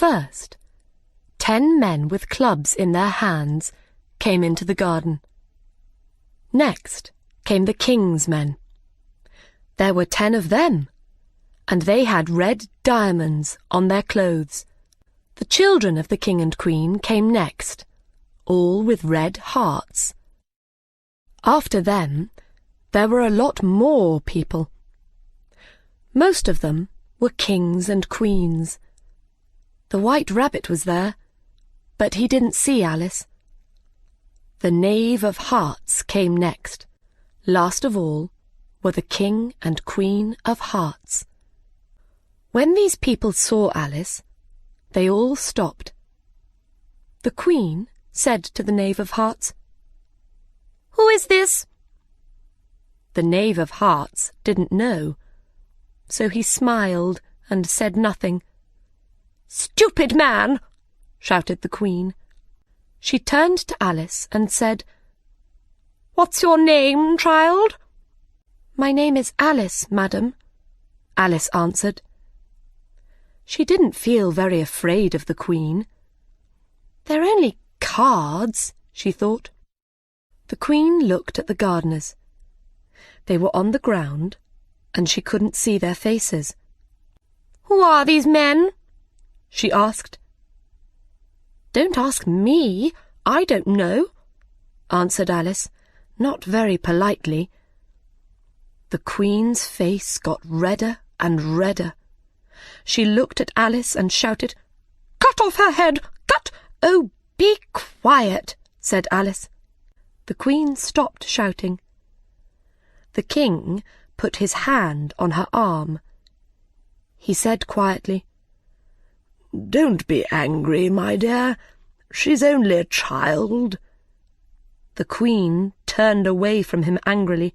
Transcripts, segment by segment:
First, 10 men with clubs in their hands came into the garden. Next came the king's men. There were 10 of them, and they had red diamonds on their clothes. The children of the king and queen came next, all with red hearts. After them, there were a lot more people. Most of them were kings and queens. The White Rabbit was there, but he didn't see Alice. The Knave of Hearts came next. Last of all were the King and Queen of Hearts. When these people saw Alice, they all stopped. The Queen said to the Knave of Hearts, "Who is this?" The Knave of Hearts didn't know, so he smiled and said nothing. "Stupid man!" shouted the Queen. She turned to Alice and said, "What's your name, child?" "My name is Alice, madam," Alice answered. She didn't feel very afraid of the Queen. "They're only cards," she thought. The Queen looked at the gardeners. They were on the ground, and she couldn't see their faces. "Who are these men?" she asked. "Don't ask me, I don't know," answered Alice, not very politely. The Queen's face got redder and redder. She looked at Alice and shouted, "Cut off her head! Cut!" "Oh, be quiet," said Alice. The Queen stopped shouting. The King put his hand on her arm. He said quietly, "Don't be angry, my dear. She's only a child." The Queen turned away from him angrily.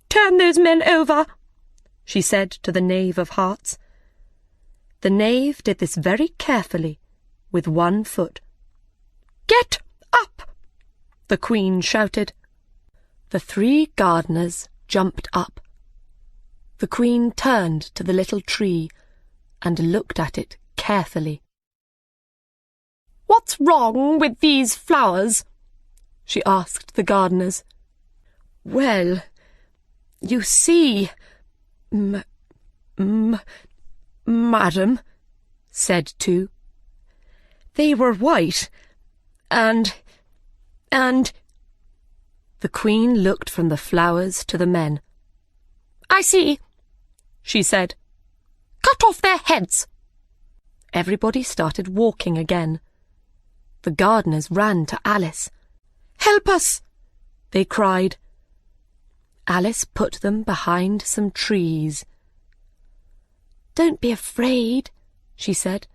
"Turn those men over," she said to the Knave of Hearts. The Knave did this very carefully, with one foot. "Get up!" the Queen shouted. The 3 gardeners jumped up. The Queen turned to the little tree and looked at it carefully. "What's wrong with these flowers?" she asked the gardeners. "Well, you see, madam," said 2. "They were white, and—" The Queen looked from the flowers to the men. "I see," she said. "Cut off their heads." Everybody started walking again. The gardeners ran to Alice. "Help us!" they cried. Alice put them behind some trees. "Don't be afraid," she said.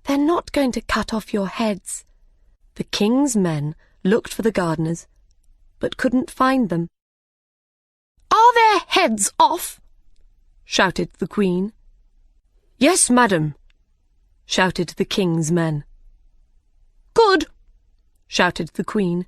"They're not going to cut off your heads." The King's men looked for the gardeners, but couldn't find them. "Are their heads off?" shouted the Queen. "Yes, madam," shouted the King's men. "Good," shouted the Queen.